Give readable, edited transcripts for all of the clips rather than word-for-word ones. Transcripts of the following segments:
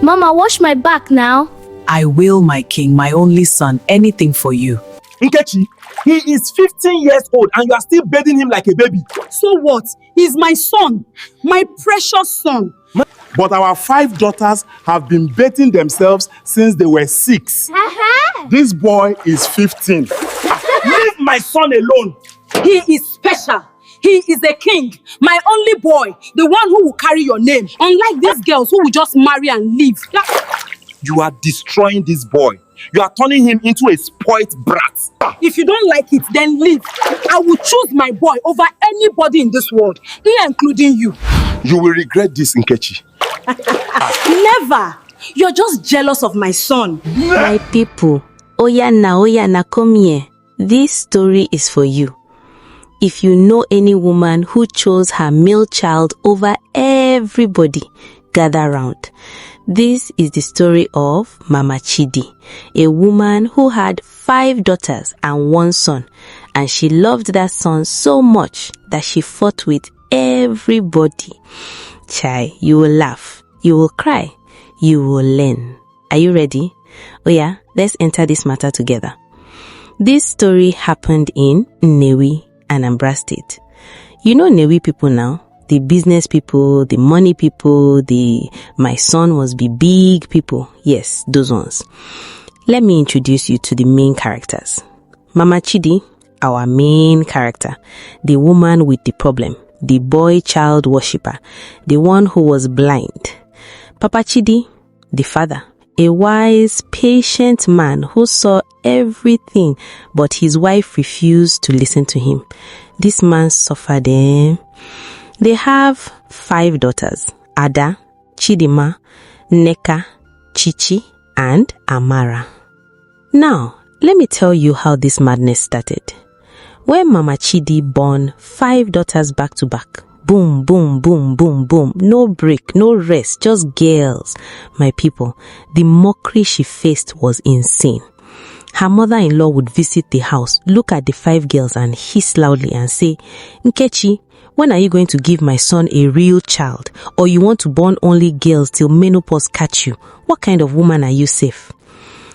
Mama, wash my back now. I will, my king, my only son. Anything for you. Nkechi, he is 15 years old and you are still bathing him like a baby. So what? He's my son, my precious son. But our 5 daughters have been bathing themselves since they were 6. This boy is 15. Leave my son alone. He is special. He is a king, my only boy, the one who will carry your name. Unlike these girls who will just marry and leave. You are destroying this boy. You are turning him into a spoilt brat. If you don't like it, then leave. I will choose my boy over anybody in this world, including you. You will regret this, Nkechi. Never. You're just jealous of my son. My people, Oyana, come here. This story is for you. If you know any woman who chose her male child over everybody, gather round. This is the story of Mama Chidi, a woman who had 5 daughters and 1 son, and she loved that son so much that she fought with everybody. Chai, you will laugh, you will cry, you will learn. Are you ready? Oh yeah, let's enter this matter together. This story happened in Nnewi, Anambra State. You know Nnewi people now? The business people, the money people, my son must be big people. Yes, those ones. Let me introduce you to the main characters. Mama Chidi, our main character, the woman with the problem, the boy child worshipper, the one who was blind. Papa Chidi, the father, a wise, patient man who saw everything, but his wife refused to listen to him. This man suffered. They have 5 daughters, Ada, Chidima, Neka, Chichi, and Amara. Now, let me tell you how this madness started. When Mama Chidi born 5 daughters back to back, boom, boom, boom, boom, boom, no break, no rest, just girls. My people, the mockery she faced was insane. Her mother-in-law would visit the house, look at the 5 girls and hiss loudly and say, Nkechi, when are you going to give my son a real child? Or you want to born only girls till menopause catch you? What kind of woman are you safe?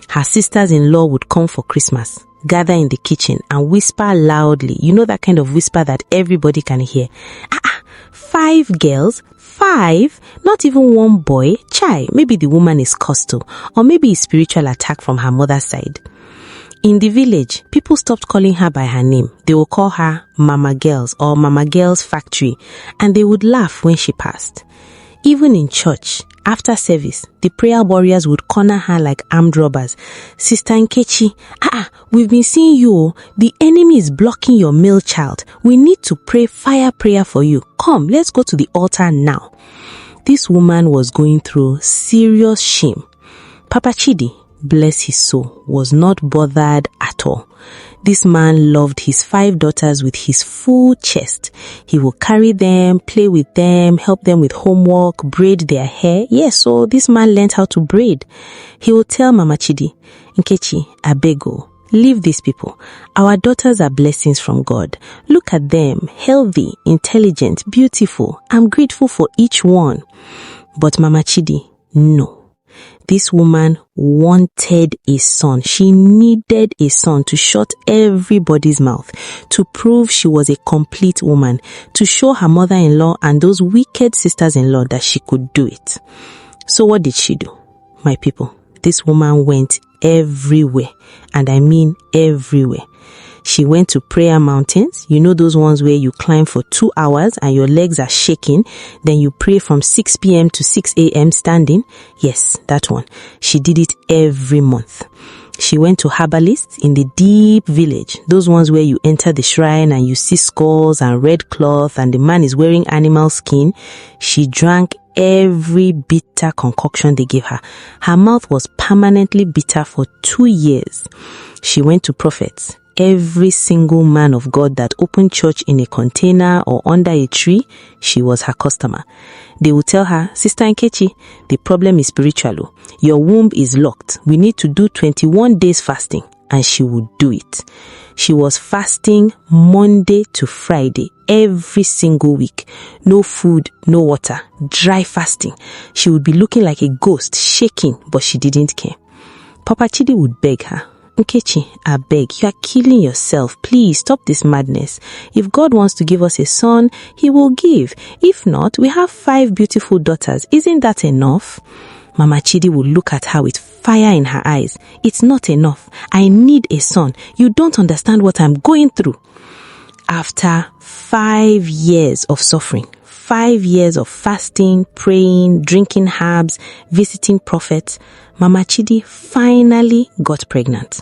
Her sisters-in-law would come for Christmas, gather in the kitchen and whisper loudly. You know that kind of whisper that everybody can hear. 5 girls? 5? Not even 1 boy? Chai, maybe the woman is cursed, or maybe a spiritual attack from her mother's side. In the village, people stopped calling her by her name. They would call her Mama Girls or Mama Girls Factory, and they would laugh when she passed. Even in church, after service, the prayer warriors would corner her like armed robbers. Sister Nkechi, we've been seeing you. The enemy is blocking your male child. We need to pray fire prayer for you. Come, let's go to the altar now. This woman was going through serious shame. Papa Chidi, bless his soul, was not bothered at all. This man loved his 5 daughters with his full chest. He will carry them, play with them, help them with homework, braid their hair. Yes, so this man learned how to braid. He will tell Mama Chidi, Nkechi, abego, leave these people. Our daughters are blessings from God. Look at them, healthy, intelligent, beautiful. I'm grateful for each one. But Mama Chidi, no. This woman wanted a son. She needed a son to shut everybody's mouth, to prove she was a complete woman, to show her mother-in-law and those wicked sisters-in-law that she could do it. So what did she do? My people, this woman went everywhere, and I mean everywhere. She went to prayer mountains. You know those ones where you climb for 2 hours and your legs are shaking. Then you pray from 6 p.m. to 6 a.m. standing. Yes, that one. She did it every month. She went to herbalists in the deep village. Those ones where you enter the shrine and you see skulls and red cloth and the man is wearing animal skin. She drank every bitter concoction they gave her. Her mouth was permanently bitter for 2 years. She went to prophets. Every single man of God that opened church in a container or under a tree, she was her customer. They would tell her, Sister Nkechi, the problem is spiritual. Your womb is locked. We need to do 21 days fasting. and she would do it. She was fasting Monday to Friday, every single week. No food, no water, dry fasting. She would be looking like a ghost, shaking, but she didn't care. Papa Chidi would beg her, Nkechi, I beg, you are killing yourself. Please stop this madness. If God wants to give us a son, he will give. If not, we have 5 beautiful daughters. Isn't that enough? Mama Chidi would look at her with fire in her eyes. It's not enough. I need a son. You don't understand what I'm going through. After 5 years of suffering, 5 years of fasting, praying, drinking herbs, visiting prophets, Mama Chidi finally got pregnant.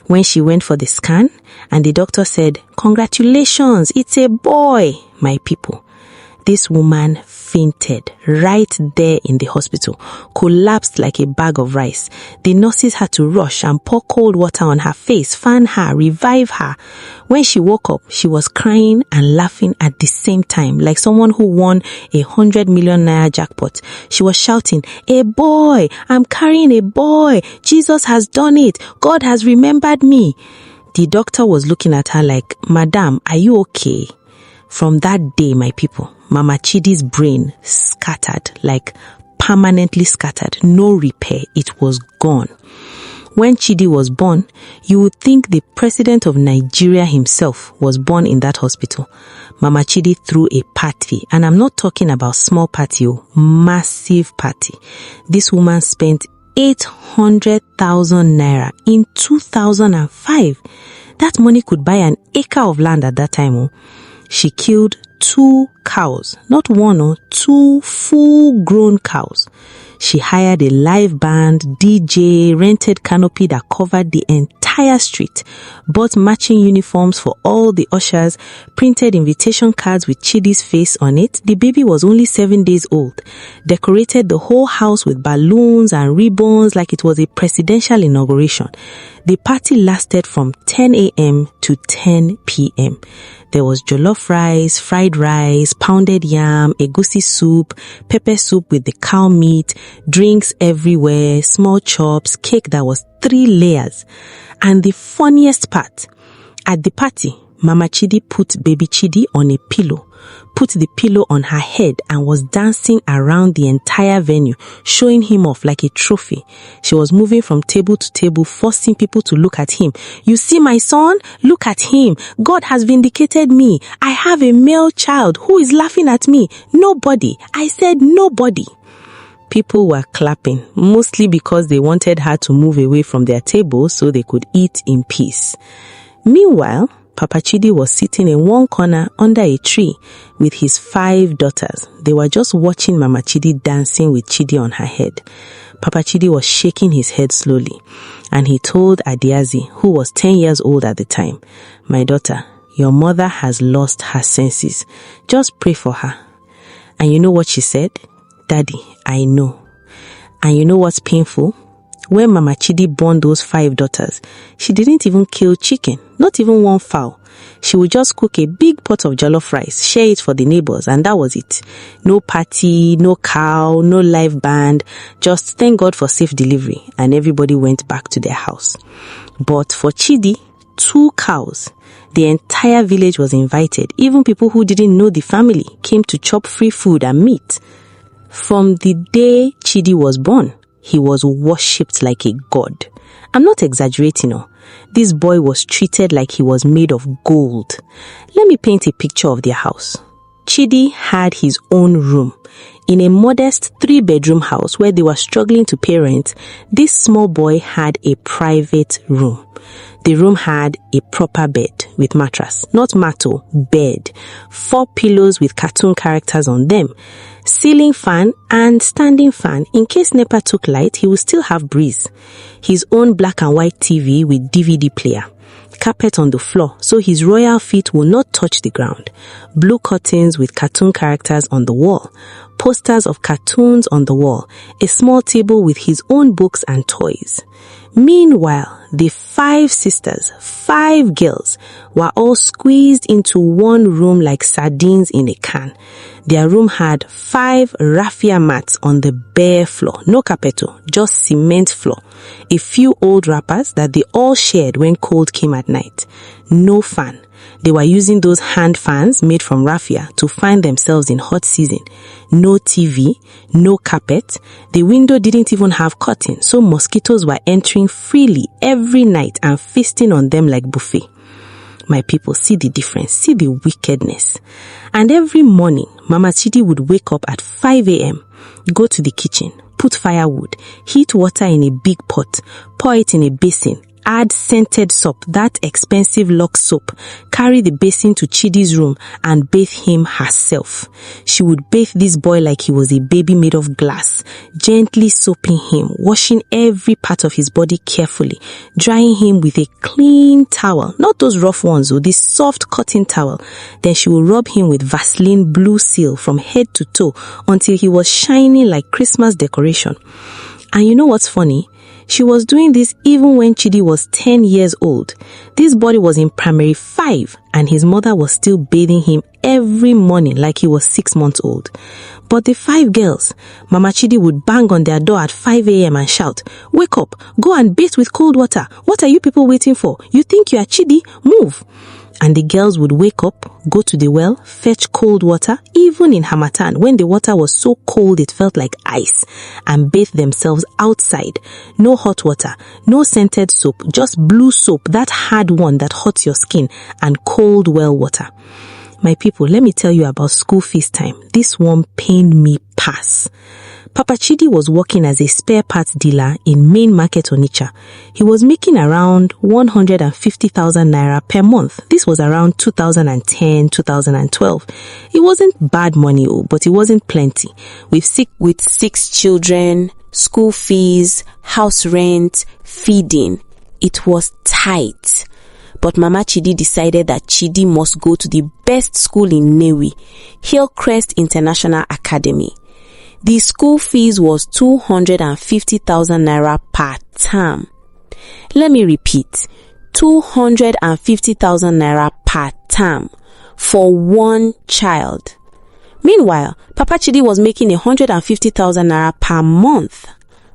When she went for the scan and the doctor said, "Congratulations, it's a boy," my people, this woman fainted right there in the hospital, collapsed like a bag of rice. The nurses had to rush and pour cold water on her face, fan her, revive her. When she woke up, she was crying and laughing at the same time, like someone who won 100 million naira jackpot. She was shouting, "A boy! I'm carrying a boy! Jesus has done it! God has remembered me!" The doctor was looking at her like, "Madam, are you okay?" From that day, my people, Mama Chidi's brain scattered, like permanently scattered. No repair. It was gone. When Chidi was born, you would think the president of Nigeria himself was born in that hospital. Mama Chidi threw a party, and I'm not talking about small party, massive party. This woman spent 800,000 naira in 2005. That money could buy an acre of land at that time. She killed 2 cows, not 1 2 full-grown cows. She hired a live band, DJ, rented canopy that covered the entire street, bought matching uniforms for all the ushers, printed invitation cards with Chidi's face on it. The baby was only 7 days old. Decorated the whole house with balloons and ribbons like it was a presidential inauguration. The party lasted from 10 a.m. to 10 p.m. There was jollof rice, fried rice, pounded yam, egusi soup, pepper soup with the cow meat, drinks everywhere, small chops, cake that was 3 layers. And the funniest part, at the party, Mama Chidi put baby Chidi on a pillow, put the pillow on her head and was dancing around the entire venue, showing him off like a trophy. She was moving from table to table, forcing people to look at him. "You see my son? Look at him. God has vindicated me. I have a male child. Who is laughing at me? Nobody. I said nobody." People were clapping, mostly because they wanted her to move away from their table so they could eat in peace. Meanwhile, Papa Chidi was sitting in one corner under a tree with his 5 daughters. They were just watching Mama Chidi dancing with Chidi on her head. Papa Chidi was shaking his head slowly, and he told Adiazi, who was 10 years old at the time, "My daughter, your mother has lost her senses. Just pray for her." And you know what she said? "Daddy, I know." And you know what's painful? When Mama Chidi born those 5 daughters, she didn't even kill chicken, not even one fowl. She would just cook a big pot of jollof rice, share it for the neighbors, and that was it. No party, no cow, no live band, just thank God for safe delivery, and everybody went back to their house. But for Chidi, 2 cows. The entire village was invited. Even people who didn't know the family came to chop free food and meat. From the day Chidi was born, he was worshipped like a god. I'm not exaggerating, no. This boy was treated like he was made of gold. Let me paint a picture of their house. Chidi had his own room. In a modest 3-bedroom house where they were struggling to pay rent, this small boy had a private room. The room had a proper bed with mattress, not matto, bed, 4 pillows with cartoon characters on them, ceiling fan and standing fan. In case NEPA took light, he would still have breeze. His own black and white TV with DVD player. Carpet on the floor so his royal feet will not touch the ground. Blue curtains with cartoon characters on the wall. Posters of cartoons on the wall. A small table with his own books and toys. Meanwhile, the 5 sisters, 5 girls, were all squeezed into one room like sardines in a can. Their room had 5 raffia mats on the bare floor. No carpeto, just cement floor. A few old wrappers that they all shared when cold came at night. No fan. They were using those hand fans made from raffia to fan themselves in hot season. No TV, no carpet. The window didn't even have curtain, so mosquitoes were entering freely every night and feasting on them like buffet. My people, see the difference, see the wickedness. And every morning, Mama Chidi would wake up at 5 a.m., go to the kitchen, put firewood, heat water in a big pot, pour it in a basin, add scented soap, that expensive Lux soap, carry the basin to Chidi's room and bathe him herself. She would bathe this boy like he was a baby made of glass, gently soaping him, washing every part of his body carefully, drying him with a clean towel, not those rough ones, or this soft cotton towel. Then she would rub him with Vaseline Blue Seal from head to toe until he was shining like Christmas decoration. And you know what's funny? She was doing this even when Chidi was 10 years old. This boy was in primary 5 and his mother was still bathing him every morning like he was 6 months old. But the 5 girls, Mama Chidi would bang on their door at 5 a.m. and shout, "Wake up, go and bathe with cold water. What are you people waiting for? You think you are Chidi? Move." And the girls would wake up, go to the well, fetch cold water, even in Hamatan, when the water was so cold it felt like ice, and bathe themselves outside. No hot water, no scented soap, just blue soap, that hard one that hurts your skin, and cold well water. My people, let me tell you about school fees time. This one pained me pass. Papa Chidi was working as a spare parts dealer in Main Market Onitsha. He was making around 150,000 naira per month. This was around 2010, 2012. It wasn't bad money, but it wasn't plenty. With 6 children, school fees, house rent, feeding, it was tight. But Mama Chidi decided that Chidi must go to the best school in Nnewi, Hillcrest International Academy. The school fees was 250,000 naira per term. Let me repeat, 250,000 naira per term for one child. Meanwhile, Papa Chidi was making 150,000 naira per month.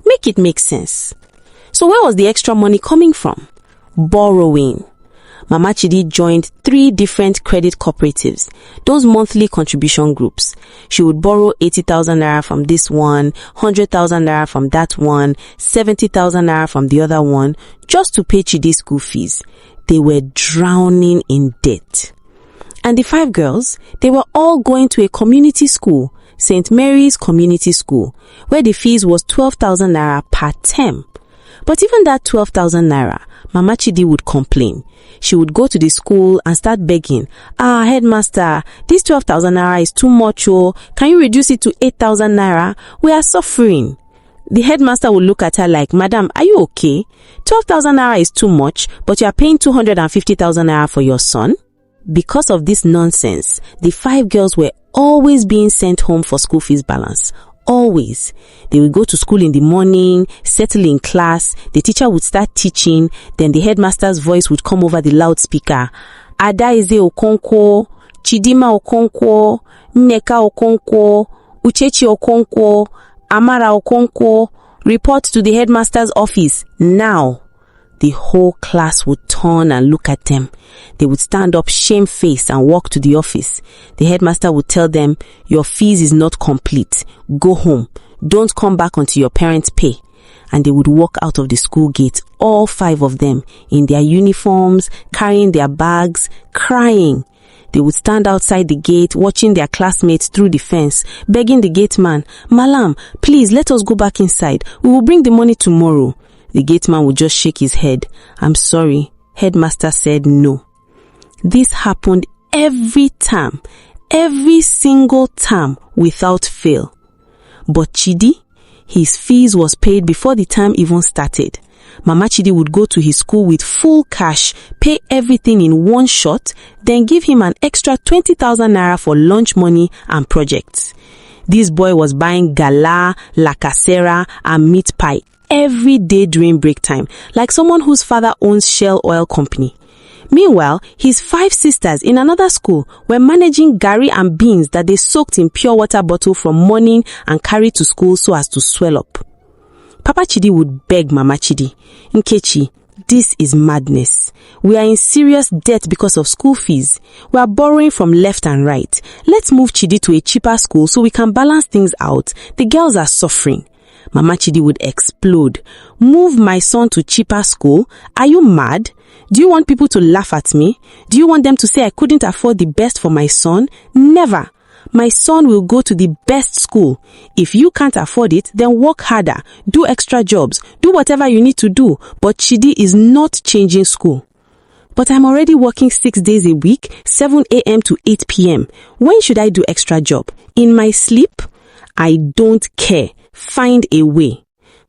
Make it make sense. So where was the extra money coming from? Borrowing. Mama Chidi joined 3 different credit cooperatives, those monthly contribution groups. She would borrow 80,000 naira from this one, 100,000 naira from that one, 70,000 naira from the other one, just to pay Chidi's school fees. They were drowning in debt. And the 5 girls, they were all going to a community school, St. Mary's Community School, where the fees was 12,000 naira per term. But even that 12,000 naira, Mama Chidi would complain. She would go to the school and start begging, "Headmaster, this 12,000 naira is too much, oh. Can you reduce it to 8,000 naira? We are suffering." The headmaster would look at her like, "Madam, are you okay? 12,000 naira is too much, but you are paying 250,000 naira for your son?" Because of this nonsense, the 5 girls were always being sent home for school fees balance. Always. They would go to school in the morning, settle in class, the teacher would start teaching, then the headmaster's voice would come over the loudspeaker. "Adaize Okonkwo, Chidima Okonkwo, Nneka Okonkwo, Uchechi Okonkwo, Amara Okonkwo, report to the headmaster's office now." The whole class would turn and look at them. They would stand up shamefaced and walk to the office. The headmaster would tell them, "Your fees is not complete. Go home. Don't come back until your parents pay." And they would walk out of the school gate, all 5 of them, in their uniforms, carrying their bags, crying. They would stand outside the gate, watching their classmates through the fence, begging the gate man, "Malam, please let us go back inside. We will bring the money tomorrow." The gate man would just shake his head. "I'm sorry." Headmaster said no. This happened every term, every single term without fail. But Chidi, his fees was paid before the term even started. Mama Chidi would go to his school with full cash, pay everything in one shot, then give him an extra 20,000 naira for lunch money and projects. This boy was buying gala, lacasera, and meat pie every day during break time, like someone whose father owns Shell Oil Company. Meanwhile, his 5 sisters in another school were managing gari and beans that they soaked in pure water bottle from morning and carried to school so as to swell up. Papa Chidi would beg Mama Chidi, "Nkechi, this is madness. We are in serious debt because of school fees. We are borrowing from left and right. Let's move Chidi to a cheaper school so we can balance things out. The girls are suffering." Mama Chidi would explode. "Move my son to cheaper school? Are you mad? Do you want people to laugh at me? Do you want them to say I couldn't afford the best for my son? Never. My son will go to the best school. If you can't afford it, then work harder, do extra jobs, do whatever you need to do. But Chidi is not changing school." "But I'm already working 6 days a week, 7 a.m. to 8 p.m. When should I do extra job? In my sleep? I don't care. Find a way."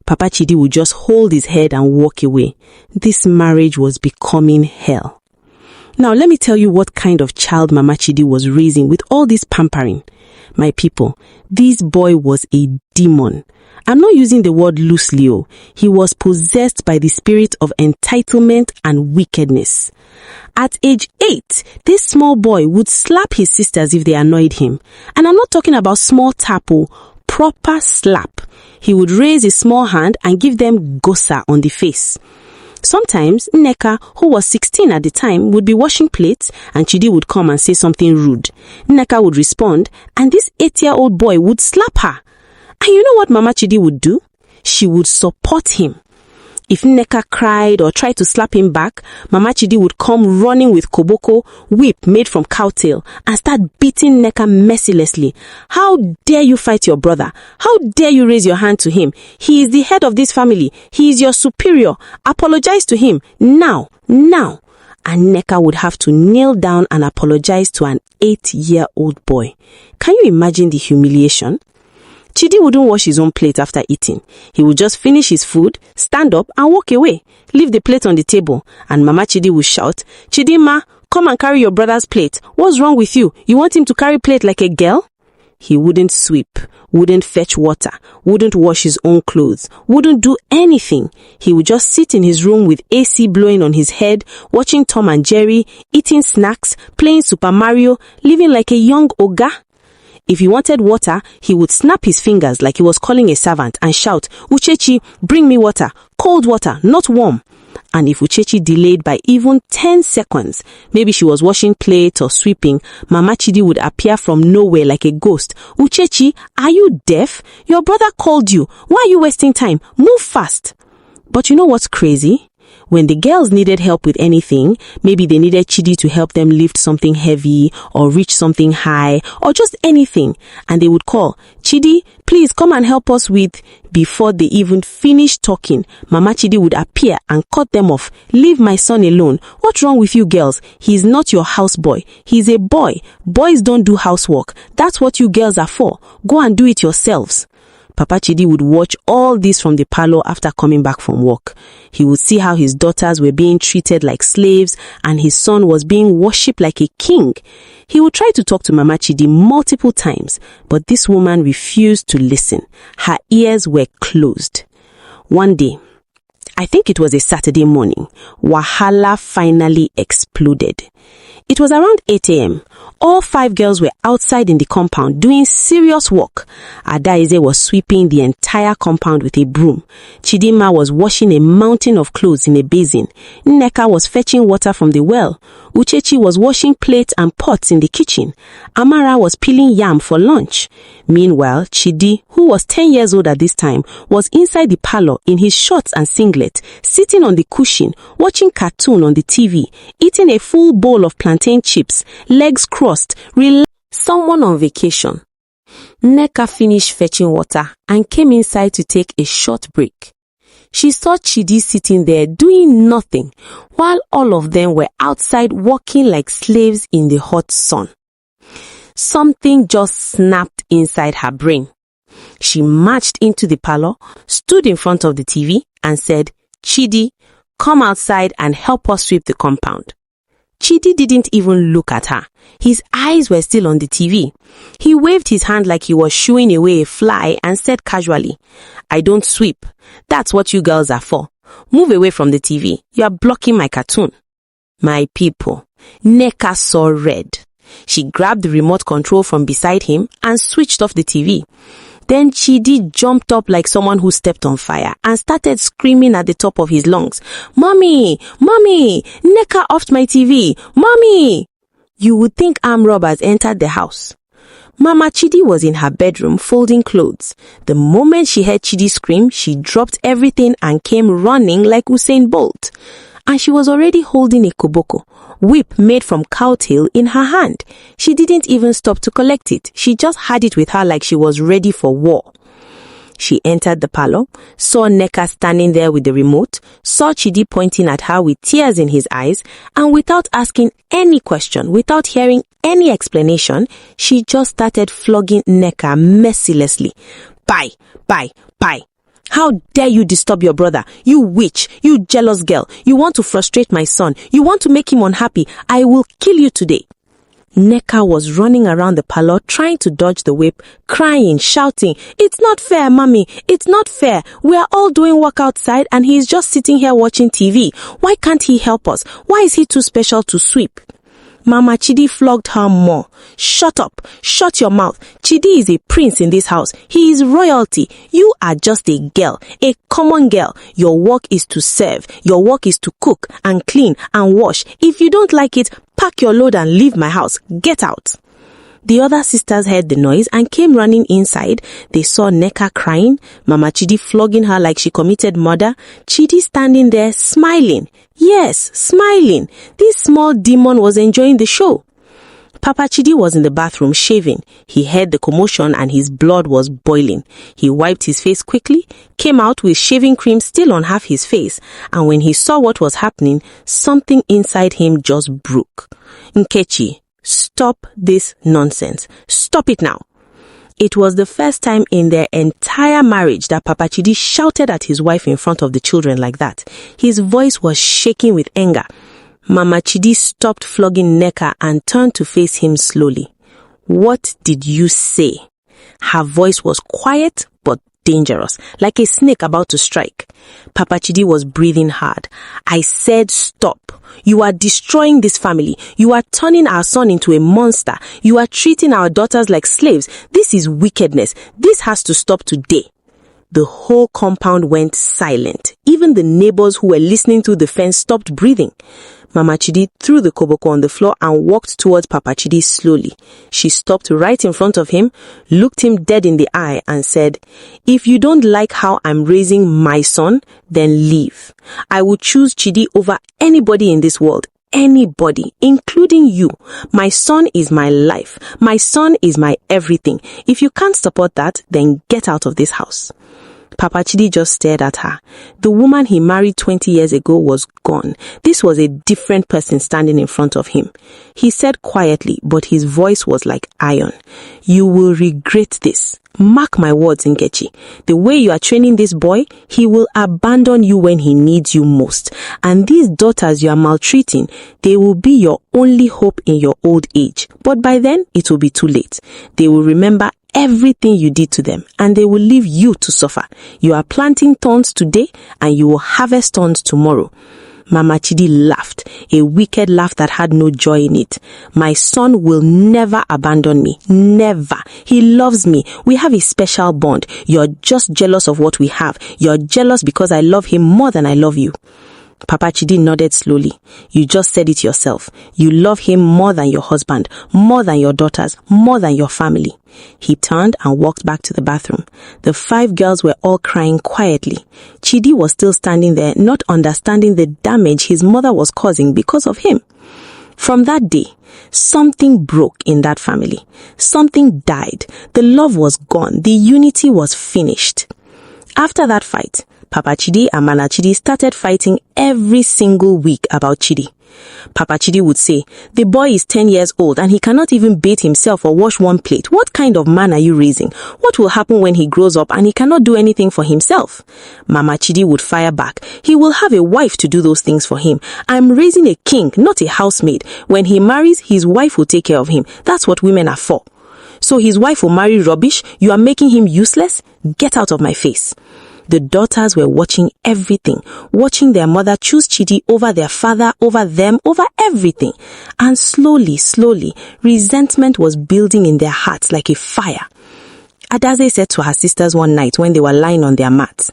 Papa Chidi would just hold his head and walk away. This marriage was becoming hell. Now let me tell you what kind of child Mama Chidi was raising with all this pampering. My people, this boy was a demon. I'm not using the word loosely. He was possessed by the spirit of entitlement and wickedness. At age 8, this small boy would slap his sisters if they annoyed him. And I'm not talking about small tap, proper slap. He would raise his small hand and give them gosa on the face. Sometimes Nneka, who was 16 at the time, would be washing plates and Chidi would come and say something rude. Nneka would respond and this 8-year-old boy would slap her. And you know what Mama Chidi would do? She would support him. If Nneka cried or tried to slap him back, Mama Chidi would come running with koboko, whip made from cowtail, and start beating Nneka mercilessly. "How dare you fight your brother? How dare you raise your hand to him? He is the head of this family. He is your superior. Apologize to him. Now. And Nneka would have to kneel down and apologize to an 8-year-old boy. Can you imagine the humiliation? Chidi wouldn't wash his own plate after eating. He would just finish his food, stand up and walk away, leave the plate on the table, and Mama Chidi would shout, "Chidima, come and carry your brother's plate. What's wrong with you? You want him to carry plate like a girl?" He wouldn't sweep, wouldn't fetch water, wouldn't wash his own clothes, wouldn't do anything. He would just sit in his room with AC blowing on his head, watching Tom and Jerry, eating snacks, playing Super Mario, living like a young oga. If he wanted water, he would snap his fingers like he was calling a servant and shout, "Uchechi, bring me water, cold water, not warm." And if Uchechi delayed by even 10 seconds, maybe she was washing plates or sweeping, Mama Chidi would appear from nowhere like a ghost. "Uchechi, are you deaf? Your brother called you. Why are you wasting time? Move fast." But you know what's crazy? When the girls needed help with anything, maybe they needed Chidi to help them lift something heavy or reach something high or just anything, and they would call, "Chidi, please come and help us with..." Before they even finished talking, Mama Chidi would appear and cut them off. "Leave my son alone. What's wrong with you girls? He's not your houseboy. He's a boy. Boys don't do housework. That's what you girls are for. Go and do it yourselves." Papa Chidi would watch all this from the parlor after coming back from work. He would see how his daughters were being treated like slaves and his son was being worshipped like a king. He would try to talk to Mama Chidi multiple times, but this woman refused to listen. Her ears were closed. One day, I think it was a Saturday morning, Wahala finally exploded. It was around 8 a.m. All 5 girls were outside in the compound doing serious work. Adaize was sweeping the entire compound with a broom. Chidima was washing a mountain of clothes in a basin. Nneka was fetching water from the well. Uchechi was washing plates and pots in the kitchen. Amara was peeling yam for lunch. Meanwhile, Chidi, who was 10 years old at this time, was inside the parlor in his shorts and singlet, sitting on the cushion, watching cartoon on the TV, eating a full bowl of plantain chips, legs crossed, someone on vacation. Nneka finished fetching water and came inside to take a short break. She saw Chidi sitting there doing nothing, while all of them were outside working like slaves in the hot sun. Something just snapped inside her brain. She marched into the parlor, stood in front of the TV, and said, "Chidi, come outside and help us sweep the compound." Chidi didn't even look at her. His eyes were still on the TV. He waved his hand like he was shooing away a fly and said casually, "I don't sweep. That's what you girls are for. Move away from the TV. You are blocking my cartoon." My people, Nneka saw red. She grabbed the remote control from beside him and switched off the TV. Then Chidi jumped up like someone who stepped on fire and started screaming at the top of his lungs, "Mommy! Mommy! Nneka offed my TV! Mommy!" You would think armed robbers entered the house. Mama Chidi was in her bedroom folding clothes. The moment she heard Chidi scream, she dropped everything and came running like Usain Bolt. And she was already holding a koboko, whip made from cow tail, in her hand. She didn't even stop to collect it. She just had it with her like she was ready for war. She entered the parlor, saw Nneka standing there with the remote, saw Chidi pointing at her with tears in his eyes, and without asking any question, without hearing any explanation, she just started flogging Nneka mercilessly. "Bye, bye, bye. How dare you disturb your brother? You witch, you jealous girl. You want to frustrate my son. You want to make him unhappy. I will kill you today." Nneka was running around the parlor trying to dodge the whip, crying, shouting, "It's not fair, mommy. It's not fair. We are all doing work outside and he is just sitting here watching TV. Why can't he help us? Why is he too special to sweep?" Mama Chidi flogged her more. "Shut up. Shut your mouth. Chidi is a prince in this house. He is royalty. You are just a girl, a common girl. Your work is to serve. Your work is to cook and clean and wash. If you don't like it, pack your load and leave my house. Get out." The other sisters heard the noise and came running inside. They saw Nneka crying, Mama Chidi flogging her like she committed murder, Chidi standing there smiling. Yes, smiling. This small demon was enjoying the show. Papa Chidi was in the bathroom shaving. He heard the commotion and his blood was boiling. He wiped his face quickly, came out with shaving cream still on half his face, and when he saw what was happening, something inside him just broke. "Nkechi, stop this nonsense. Stop it now." It was the first time in their entire marriage that Papa Chidi shouted at his wife in front of the children like that. His voice was shaking with anger. Mama Chidi stopped flogging Nneka and turned to face him slowly. "What did you say?" Her voice was quiet but dangerous, like a snake about to strike. Papa Chidi was breathing hard. "I said stop. You are destroying this family. You are turning our son into a monster. You are treating our daughters like slaves. This is wickedness. This has to stop today." The whole compound went silent. Even the neighbors who were listening through the fence stopped breathing. Mama Chidi threw the koboko on the floor and walked towards Papa Chidi slowly. She stopped right in front of him, looked him dead in the eye and said, "If you don't like how I'm raising my son, then leave. I will choose Chidi over anybody in this world. Anybody, including you. My son is my life. My son is my everything. If you can't support that, then get out of this house." Papa Chidi just stared at her. The woman he married 20 years ago was gone. This was a different person standing in front of him. He said quietly, but his voice was like iron, "You will regret this. Mark my words, Nkechi. The way you are training this boy, he will abandon you when he needs you most. And these daughters you are maltreating, they will be your only hope in your old age. But by then, it will be too late. They will remember everything you did to them, and they will leave you to suffer. You are planting thorns today, and you will harvest thorns tomorrow." Mama Chidi laughed, a wicked laugh that had no joy in it. "My son will never abandon me. Never. He loves me. We have a special bond. You're just jealous of what we have. You're jealous because I love him more than I love you." Papa Chidi nodded slowly. "You just said it yourself. You love him more than your husband, more than your daughters, more than your family." He turned and walked back to the bathroom. The 5 girls were all crying quietly. Chidi was still standing there, not understanding the damage his mother was causing because of him. From that day, something broke in that family. Something died. The love was gone. The unity was finished. After that fight, Papa Chidi and Mana Chidi started fighting every single week about Chidi. Papa Chidi would say, "The boy is 10 years old and he cannot even bathe himself or wash one plate. What kind of man are you raising? What will happen when he grows up and he cannot do anything for himself?" Mama Chidi would fire back, "He will have a wife to do those things for him. I'm raising a king, not a housemaid. When he marries, his wife will take care of him. That's what women are for. So his wife will marry rubbish? You are making him useless? Get out of my face." The daughters were watching everything, watching their mother choose Chidi over their father, over them, over everything. And slowly, resentment was building in their hearts like a fire. Adaze said to her sisters one night when they were lying on their mats,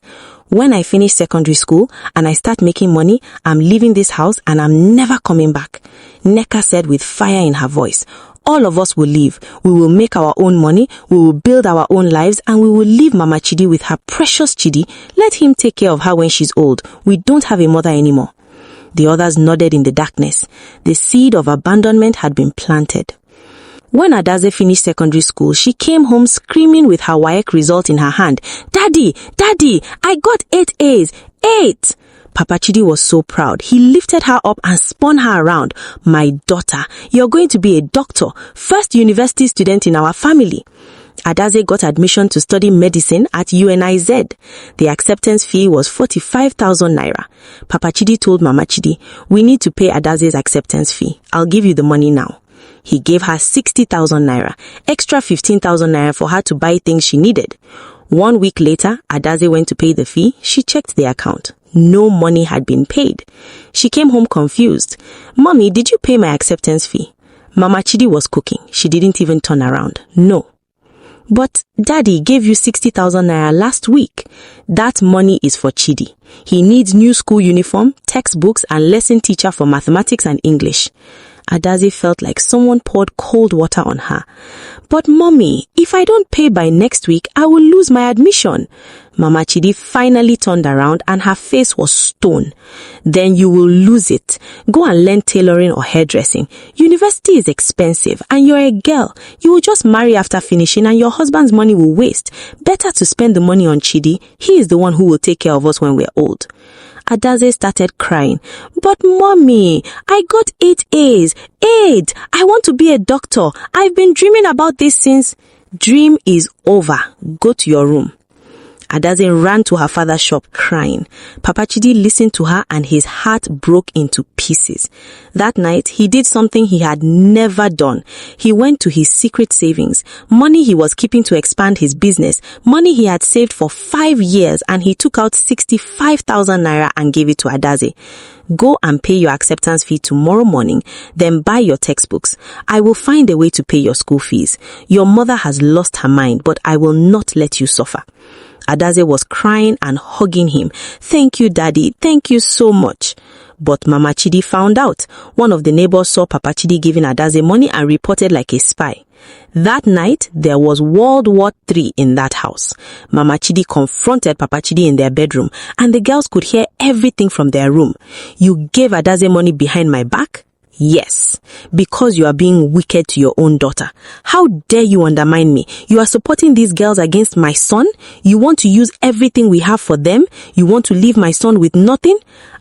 "When I finish secondary school and I start making money, I'm leaving this house and I'm never coming back." Nneka said with fire in her voice, "All of us will leave. We will make our own money, we will build our own lives, and we will leave Mama Chidi with her precious Chidi. Let him take care of her when she's old. We don't have a mother anymore." The others nodded in the darkness. The seed of abandonment had been planted. When Adaze finished secondary school, she came home screaming with her WAEC result in her hand. Daddy, I got 8 A's. 8! Papa Chidi was so proud. He lifted her up and spun her around. "My daughter, you're going to be a doctor, first university student in our family." Adaze got admission to study medicine at UNIZ. The acceptance fee was 45,000 naira. Papa Chidi told Mama Chidi, "We need to pay Adaze's acceptance fee. I'll give you the money now." He gave her 60,000 naira, extra 15,000 naira for her to buy things she needed. 1 week later, Adaze went to pay the fee. She checked the account. No money had been paid. She came home confused. "Mommy, did you pay my acceptance fee?" Mama Chidi was cooking. She didn't even turn around. "No." "But Daddy gave you 60,000 naira last week." "That money is for Chidi. He needs new school uniform, textbooks, and lesson teacher for mathematics and English." Adaze felt like someone poured cold water on her. "But Mommy, if I don't pay by next week, I will lose my admission." Mama Chidi finally turned around and her face was stone. "Then you will lose it. Go and learn tailoring or hairdressing. University is expensive and you're a girl. You will just marry after finishing and your husband's money will waste. Better to spend the money on Chidi. He is the one who will take care of us when we're old." Adaze started crying. "But Mommy, I got 8 A's. 8! I want to be a doctor. I've been dreaming about this since." "Dream is over. Go to your room." Adaze ran to her father's shop crying. Papa Chidi listened to her and his heart broke into pieces. That night, he did something he had never done. He went to his secret savings, money he was keeping to expand his business, money he had saved for 5 years, and he took out 65,000 naira and gave it to Adaze. "Go and pay your acceptance fee tomorrow morning, then buy your textbooks. I will find a way to pay your school fees. Your mother has lost her mind, but I will not let you suffer." Adaze was crying and hugging him. "Thank you, Daddy. Thank you so much." But Mama Chidi found out. One of the neighbors saw Papa Chidi giving Adaze money and reported like a spy. That night, there was World War III in that house. Mama Chidi confronted Papa Chidi in their bedroom, and the girls could hear everything from their room. "You gave Adaze money behind my back?" "Yes, because you are being wicked to your own daughter. How dare you undermine me? You are supporting these girls against my son? You want to use everything we have for them? You want to leave my son with nothing?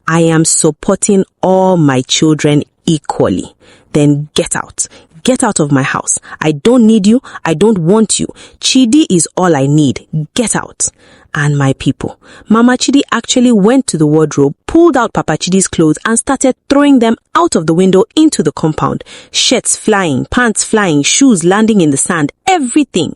I am supporting all my children equally. Then get out. Get out of my house. I don't need you. I don't want you. Chidi is all I need. Get out." And my people, Mama Chidi actually went to the wardrobe, pulled out Papa Chidi's clothes and started throwing them out of the window into the compound. Shirts flying, pants flying, shoes landing in the sand, everything.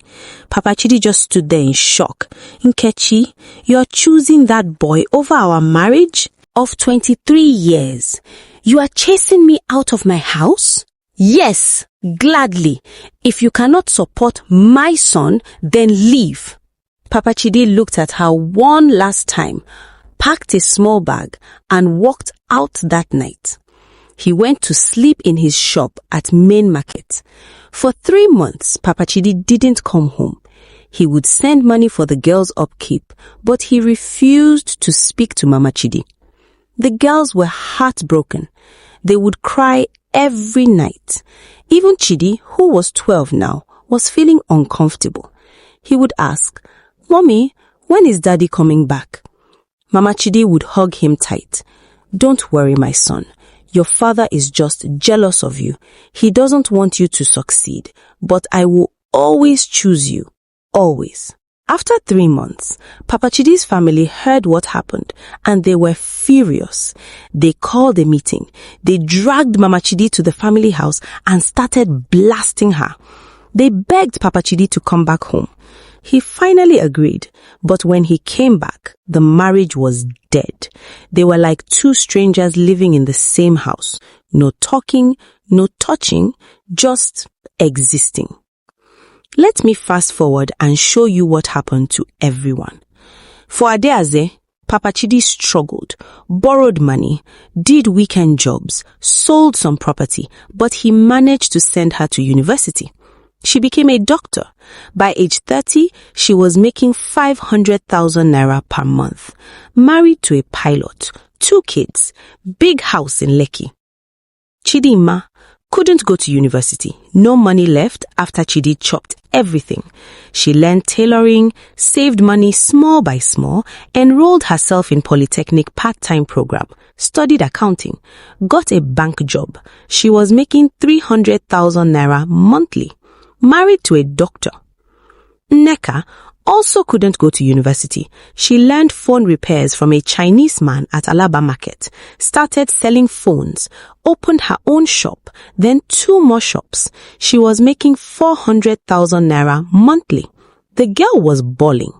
Papa Chidi just stood there in shock. "Nkechi, you're choosing that boy over our marriage of 23 years. You are chasing me out of my house?" "Yes, gladly. If you cannot support my son, then leave." Papa Chidi looked at her one last time, packed a small bag, and walked out that night. He went to sleep in his shop at Main Market. For 3 months, Papa Chidi didn't come home. He would send money for the girls' upkeep, but he refused to speak to Mama Chidi. The girls were heartbroken. They would cry every night. Even Chidi, who was 12 now, was feeling uncomfortable. He would ask, "Mommy, when is Daddy coming back?" Mama Chidi would hug him tight. Don't worry, my son. Your father is just jealous of you. He doesn't want you to succeed, but I will always choose you. Always. After 3 months, Papa Chidi's family heard what happened and they were furious. They called a meeting. They dragged Mama Chidi to the family house and started blasting her. They begged Papa Chidi to come back home. He finally agreed, but when he came back, the marriage was dead. They were like two strangers living in the same house. No talking, no touching, just existing. Let me fast forward and show you what happened to everyone. For Adeaze, Papa Chidi struggled, borrowed money, did weekend jobs, sold some property, but he managed to send her to university. She became a doctor. By age 30, she was making 500,000 naira per month. Married to a pilot, 2 kids, big house in Lekki. Chidinma couldn't go to university. No money left after Chidi chopped everything. She learned tailoring, saved money small by small, enrolled herself in polytechnic part-time program, studied accounting, got a bank job. She was making 300,000 naira monthly. Married to a doctor. Nneka also couldn't go to university. She learned phone repairs from a Chinese man at Alaba Market, started selling phones, opened her own shop, then 2 more shops. She was making 400,000 naira monthly. The girl was balling.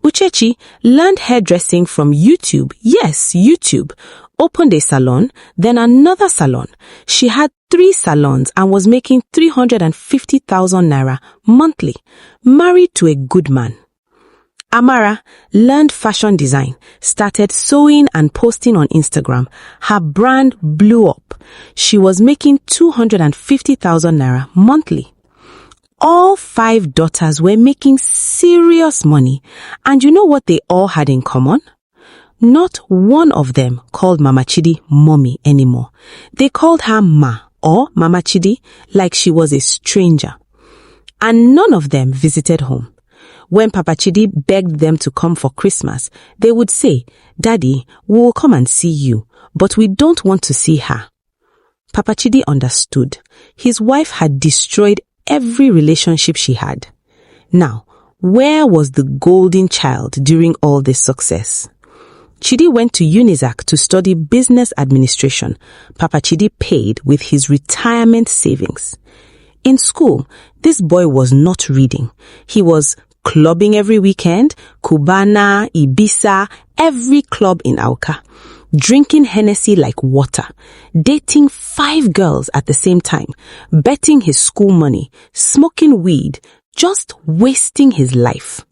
Uchechi learned hairdressing from YouTube. Yes, YouTube. Opened a salon, then another salon. She had 3 salons and was making 350,000 naira monthly. Married to a good man. Amara learned fashion design, started sewing and posting on Instagram. Her brand blew up. She was making 250,000 naira monthly. All 5 daughters were making serious money. And you know what they all had in common? Not one of them called Mama Chidi mommy anymore. They called her Ma or Mama Chidi like she was a stranger. And none of them visited home. When Papa Chidi begged them to come for Christmas, they would say, Daddy, we will come and see you, but we don't want to see her. Papa Chidi understood. His wife had destroyed every relationship she had. Now, where was the golden child during all this success? Chidi went to Unizac to study business administration. Papa Chidi paid with his retirement savings. In school, this boy was not reading. He was clubbing every weekend, Cubana, Ibiza, every club in Auka, drinking Hennessy like water, dating 5 girls at the same time, betting his school money, smoking weed, just wasting his life.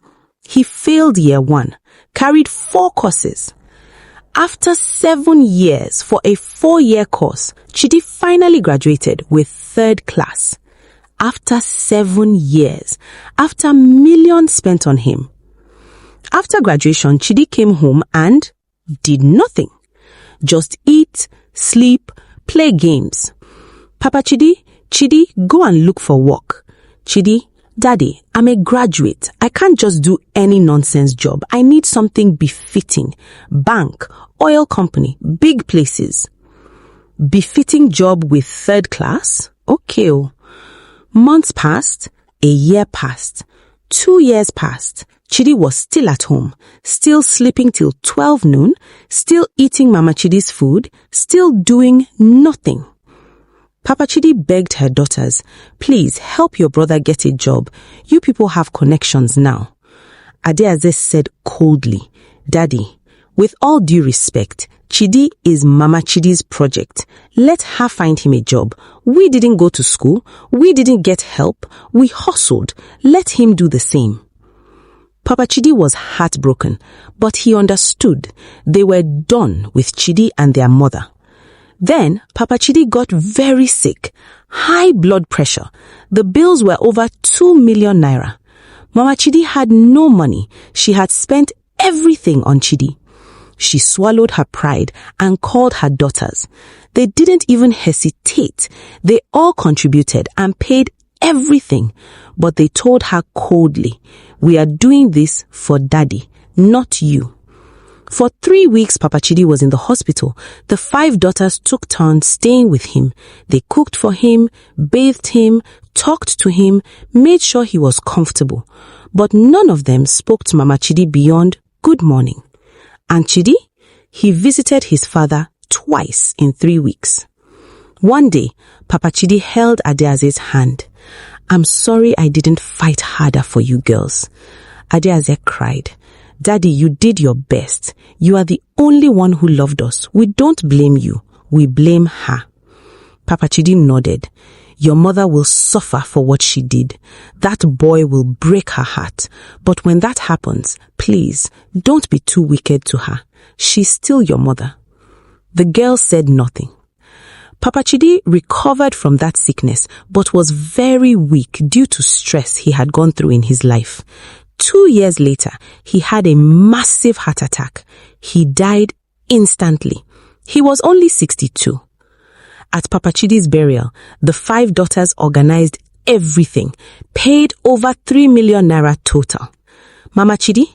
He failed year 1, carried 4 courses. After 7 years for a 4-year course, Chidi finally graduated with 3rd class. After 7 years, after millions spent on him. After graduation, Chidi came home and did nothing. Just eat, sleep, play games. Papa Chidi, go and look for work. Chidi, Daddy, I'm a graduate. I can't just do any nonsense job. I need something befitting. Bank, oil company, big places. Befitting job with 3rd class? Okay. Months passed, a year passed, 2 years passed. Chidi was still at home, still sleeping till 12 noon, still eating Mama Chidi's food, still doing nothing. Papa Chidi begged her daughters, please help your brother get a job. You people have connections now. Adeaze said coldly, Daddy, with all due respect, Chidi is Mama Chidi's project. Let her find him a job. We didn't go to school. We didn't get help. We hustled. Let him do the same. Papa Chidi was heartbroken, but he understood. They were done with Chidi and their mother. Then Papa Chidi got very sick, high blood pressure. The bills were over 2 million naira. Mama Chidi had no money. She had spent everything on Chidi. She swallowed her pride and called her daughters. They didn't even hesitate. They all contributed and paid everything. But they told her coldly, we are doing this for Daddy, not you. For 3 weeks, Papa Chidi was in the hospital. The 5 daughters took turns staying with him. They cooked for him, bathed him, talked to him, made sure he was comfortable. But none of them spoke to Mama Chidi beyond good morning. And Chidi? He visited his father twice in 3 weeks. One day, Papa Chidi held Adeaze's hand. "I'm sorry I didn't fight harder for you girls." Adeaze cried. "Daddy, you did your best. You are the only one who loved us. We don't blame you. We blame her." Papa Chidi nodded. "Your mother will suffer for what she did. That boy will break her heart. But when that happens, please, don't be too wicked to her. She's still your mother." The girl said nothing. Papa Chidi recovered from that sickness, but was very weak due to stress he had gone through in his life. 2 years later, he had a massive heart attack. He died instantly. He was only 62. At Papa Chidi's burial, the 5 daughters organized everything, paid over 3 million naira total. Mama Chidi,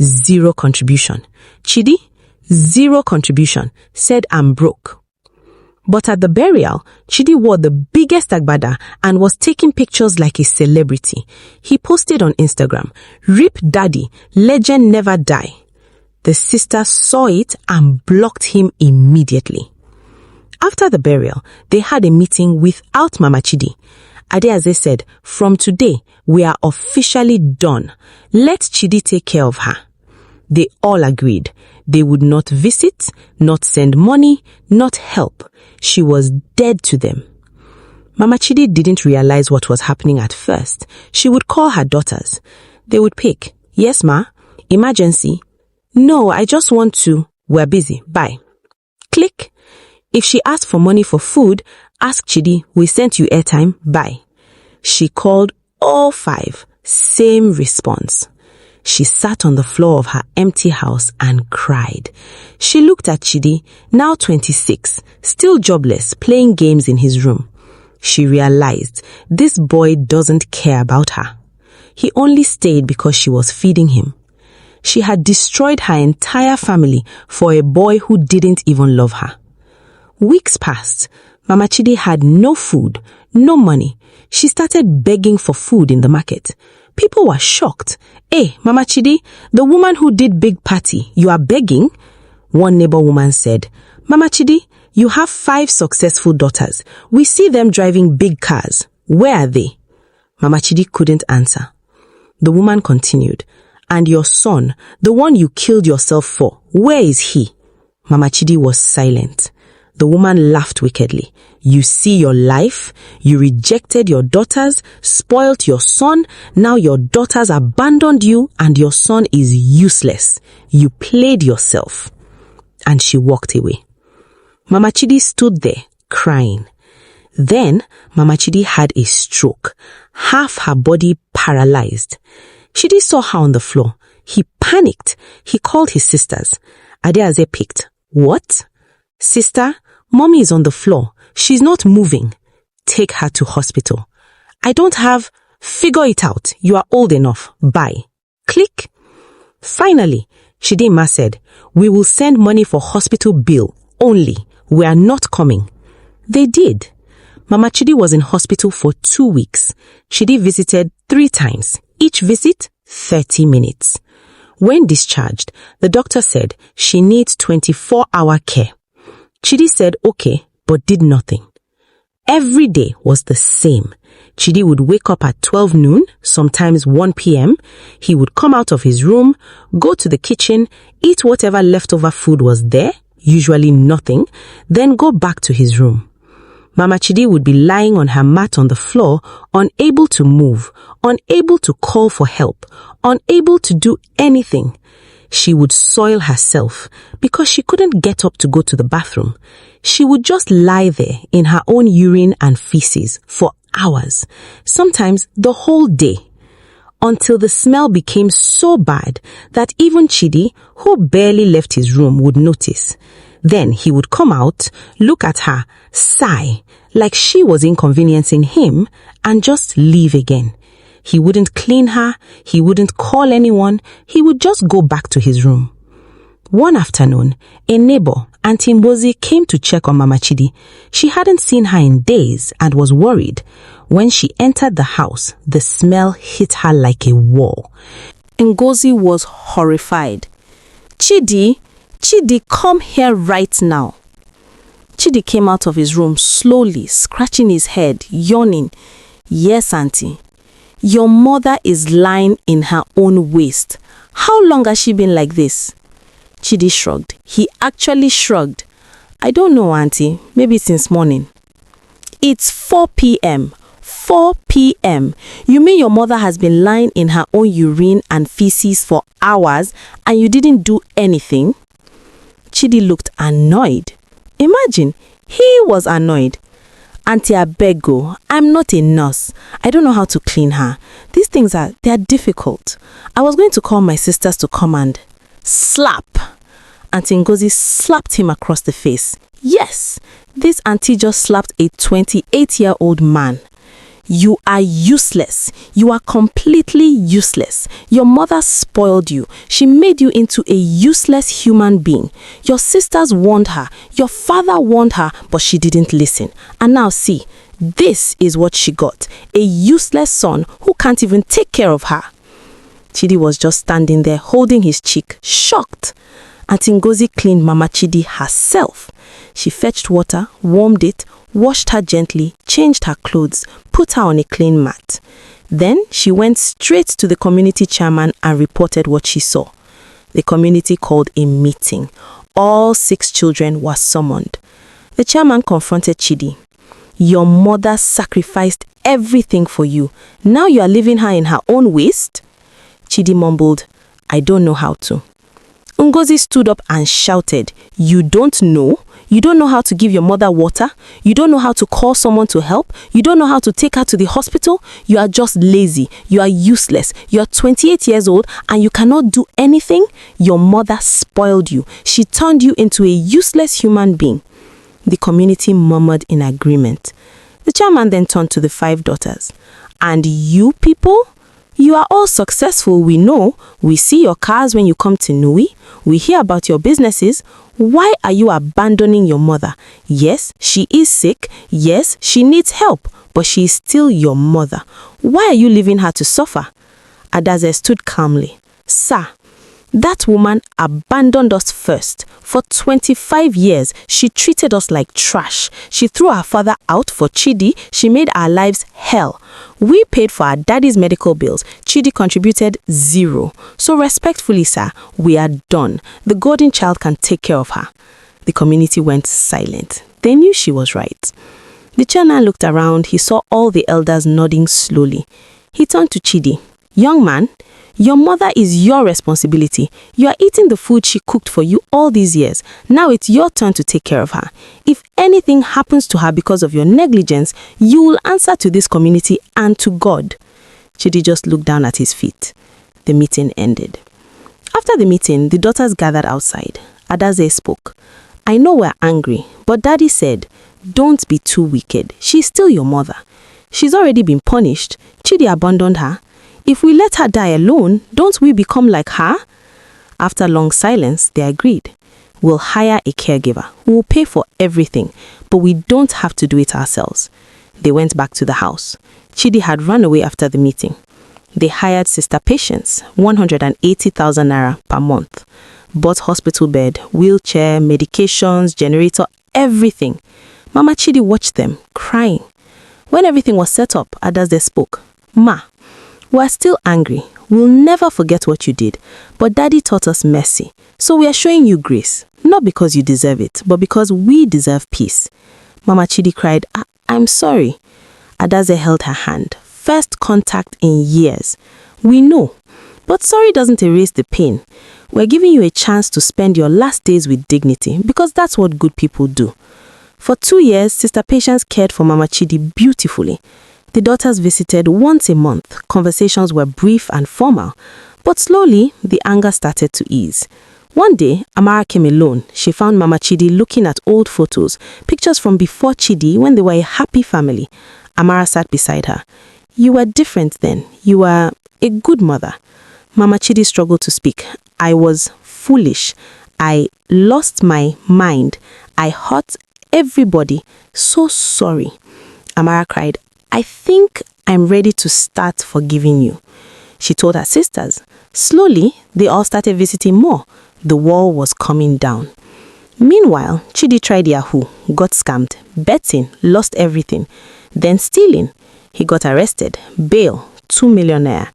0 contribution. Chidi, 0 contribution, said I'm broke. But at the burial, Chidi wore the biggest agbada and was taking pictures like a celebrity. He posted on Instagram, "Rip Daddy, legend never die." The sisters saw it and blocked him immediately. After the burial, they had a meeting without Mama Chidi. Adeaze said, "From today, we are officially done. Let Chidi take care of her." They all agreed. They would not visit, not send money, not help. She was dead to them. Mama Chidi didn't realize what was happening at first. She would call her daughters. They would pick, "Yes, ma. Emergency. No, I just want to. We're busy. Bye." Click. If she asked for money for food, ask Chidi, "We sent you airtime. Bye." She called all 5. Same response. She sat on the floor of her empty house and cried. She looked at Chidi, now 26, still jobless, playing games in his room. She realized this boy doesn't care about her. He only stayed because she was feeding him. She had destroyed her entire family for a boy who didn't even love her. Weeks passed. Mama Chidi had no food, no money. She started begging for food in the market. People were shocked. "Hey, Mama Chidi, the woman who did big party, you are begging?" One neighbor woman said, "Mama Chidi, you have 5 successful daughters. We see them driving big cars. Where are they?" Mama Chidi couldn't answer. The woman continued, "And your son, the one you killed yourself for, where is he?" Mama Chidi was silent. The woman laughed wickedly. "You see your life? You rejected your daughters, spoilt your son, now your daughters abandoned you and your son is useless. You played yourself." And she walked away. Mama Chidi stood there, crying. Then Mama Chidi had a stroke, half her body paralyzed. Chidi saw her on the floor. He panicked. He called his sisters. Adeaze picked. "What? Sister, Mommy is on the floor. She's not moving. Take her to hospital." "I don't have..." "Figure it out. You are old enough. Bye." Click. Finally, Chidinma said, "We will send money for hospital bill only. We are not coming." They did. Mama Chidi was in hospital for 2 weeks. Chidi visited 3 times. Each visit, 30 minutes. When discharged, the doctor said she needs 24-hour care. Chidi said okay, but did nothing. Every day was the same. Chidi would wake up at 12 noon, sometimes 1 p.m. He would come out of his room, go to the kitchen, eat whatever leftover food was there, usually nothing, then go back to his room. Mama Chidi would be lying on her mat on the floor, unable to move, unable to call for help, unable to do anything. She would soil herself because she couldn't get up to go to the bathroom. She would just lie there in her own urine and feces for hours, sometimes the whole day, until the smell became so bad that even Chidi, who barely left his room, would notice. Then he would come out, look at her, sigh, like she was inconveniencing him, and just leave again. He wouldn't clean her, he wouldn't call anyone, he would just go back to his room. One afternoon, a neighbor, Auntie Mbozi, came to check on Mama Chidi. She hadn't seen her in days and was worried. When she entered the house, the smell hit her like a wall. Ngozi was horrified. Chidi, come here right now. Chidi came out of his room slowly, scratching his head, yawning. Yes, Auntie. Your mother is lying in her own waste. How long has she been like this? Chidi shrugged. He actually shrugged. I don't know, Auntie. Maybe since morning. It's 4 p.m. 4 p.m. You mean your mother has been lying in her own urine and feces for hours and you didn't do anything? Chidi looked annoyed. Imagine, he was annoyed. Auntie Abego, I'm not a nurse. I don't know how to clean her. These things they are difficult. I was going to call my sisters to come and slap. Auntie Ngozi slapped him across the face. Yes, this auntie just slapped a 28-year-old man. You are useless. You are completely useless. Your mother spoiled you. She made you into a useless human being. Your sisters warned her. Your father warned her, but she didn't listen. And now see, this is what she got. A useless son who can't even take care of her. Chidi was just standing there holding his cheek, shocked. Auntie Ngozi cleaned Mama Chidi herself. She fetched water, warmed it, washed her gently, changed her clothes, put her on a clean mat. Then she went straight to the community chairman and reported what she saw. The community called a meeting. All 6 children were summoned. The chairman confronted Chidi. Your mother sacrificed everything for you. Now you are leaving her in her own waste? Chidi mumbled, I don't know how to. Ngozi stood up and shouted, You don't know? You don't know how to give your mother water? You don't know how to call someone to help? You don't know how to take her to the hospital? You are just lazy. You are useless. You are 28 years old and you cannot do anything? Your mother spoiled you. She turned you into a useless human being. The community murmured in agreement. The chairman then turned to the 5 daughters. And you people? You are all successful, we know. We see your cars when you come to Nnewi. We hear about your businesses. Why are you abandoning your mother? Yes, she is sick. Yes, she needs help. But she is still your mother. Why are you leaving her to suffer? Adaze stood calmly. Sir, that woman abandoned us first. For 25 years, she treated us like trash. She threw our father out for Chidi. She made our lives hell. We paid for our daddy's medical bills. Chidi contributed 0. So respectfully, sir, we are done. The golden child can take care of her. The community went silent. They knew she was right. The chairman looked around. He saw all the elders nodding slowly. He turned to Chidi. Young man, your mother is your responsibility. You are eating the food she cooked for you all these years. Now it's your turn to take care of her. If anything happens to her because of your negligence, you will answer to this community and to God. Chidi just looked down at his feet. The meeting ended. After the meeting, the daughters gathered outside. Adaze spoke. I know we're angry, but Daddy said, don't be too wicked. She's still your mother. She's already been punished. Chidi abandoned her. If we let her die alone, don't we become like her? After long silence, they agreed. We'll hire a caregiver. We'll pay for everything, but we don't have to do it ourselves. They went back to the house. Chidi had run away after the meeting. They hired sister patients, 180,000 naira per month. Bought hospital bed, wheelchair, medications, generator, everything. Mama Chidi watched them, crying. When everything was set up, Adaze spoke. Ma, we're still angry. We'll never forget what you did. But Daddy taught us mercy. So we are showing you grace. Not because you deserve it, but because we deserve peace. Mama Chidi cried, I'm sorry. Adaze held her hand. First contact in years. We know. But sorry doesn't erase the pain. We're giving you a chance to spend your last days with dignity because that's what good people do. For 2 years, Sister Patience cared for Mama Chidi beautifully. The daughters visited once a month. Conversations were brief and formal. But slowly, the anger started to ease. One day, Amara came alone. She found Mama Chidi looking at old photos, pictures from before Chidi when they were a happy family. Amara sat beside her. You were different then. You were a good mother. Mama Chidi struggled to speak. I was foolish. I lost my mind. I hurt everybody. So sorry. Amara cried, I think I'm ready to start forgiving you. She told her sisters. Slowly, they all started visiting more. The wall was coming down. Meanwhile, Chidi tried Yahoo, got scammed, betting, lost everything. Then stealing. He got arrested. Bail, 2 million naira.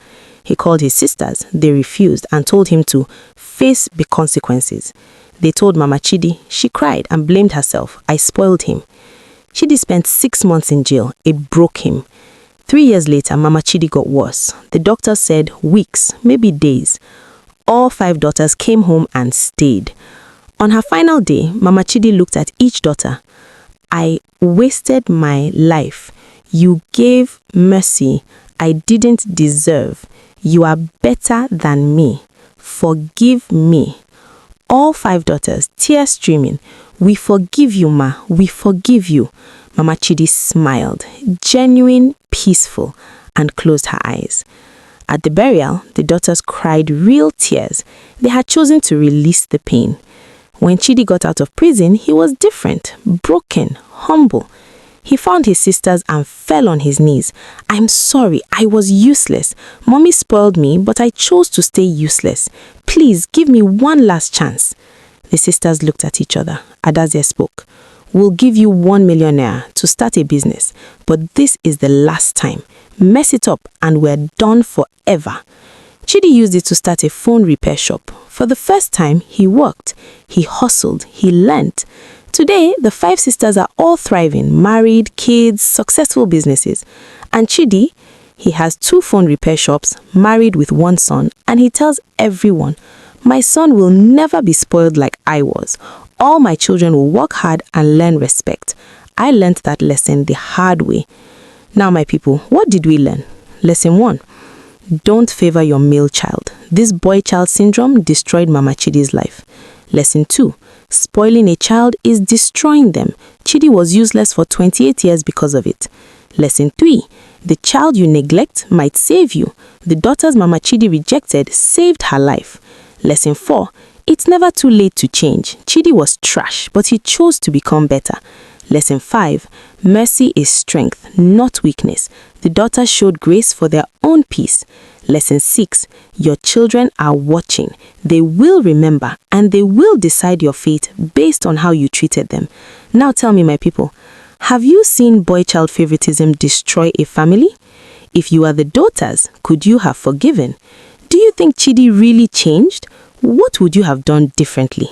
He called his sisters. They refused and told him to face the consequences. They told Mama Chidi. She cried and blamed herself. I spoiled him. Chidi spent 6 months in jail. It broke him. 3 years later, Mama Chidi got worse. The doctor said weeks, maybe days. All 5 daughters came home and stayed. On her final day, Mama Chidi looked at each daughter. I wasted my life. You gave mercy I didn't deserve. You are better than me. Forgive me. All 5 daughters, tears streaming. We forgive you, Ma. We forgive you. Mama Chidi smiled, genuine, peaceful, and closed her eyes. At the burial, the daughters cried real tears. They had chosen to release the pain. When Chidi got out of prison, he was different, broken, humble. He found his sisters and fell on his knees. I'm sorry, I was useless. Mommy spoiled me, but I chose to stay useless. Please give me one last chance. The sisters looked at each other. Adaze spoke. We'll give you 1 million naira to start a business, but this is the last time. Mess it up and we're done forever. Chidi used it to start a phone repair shop. For the first time, he worked, he hustled, he learnt. Today, the 5 sisters are all thriving, married, kids, successful businesses. And Chidi, he has 2 phone repair shops, married with 1 son, and he tells everyone, my son will never be spoiled like I was. All my children will work hard and learn respect. I learned that lesson the hard way. Now, my people, what did we learn? Lesson 1. Don't favor your male child. This boy-child syndrome destroyed Mama Chidi's life. Lesson 2. Spoiling a child is destroying them. Chidi was useless for 28 years because of it. Lesson 3. The child you neglect might save you. The daughters Mama Chidi rejected saved her life. Lesson 4. It's never too late to change. Chidi was trash, but he chose to become better. Lesson 5. Mercy is strength, not weakness. The daughters showed grace for their own peace. Lesson 6. Your children are watching. They will remember and they will decide your fate based on how you treated them. Now tell me, my people, have you seen boy-child favoritism destroy a family? If you are the daughters, could you have forgiven? Do you think Chidi really changed? What would you have done differently?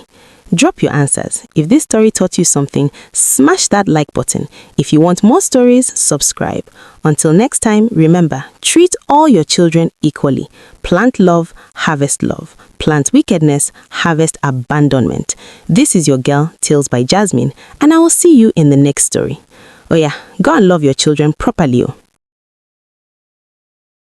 Drop your answers. If this story taught you something, smash that like button. If you want more stories, subscribe. Until next time, remember, treat all your children equally. Plant love, harvest love. Plant wickedness, harvest abandonment. This is your girl, Tales by Jazmyn, and I will see you in the next story. Oh yeah, go and love your children properly.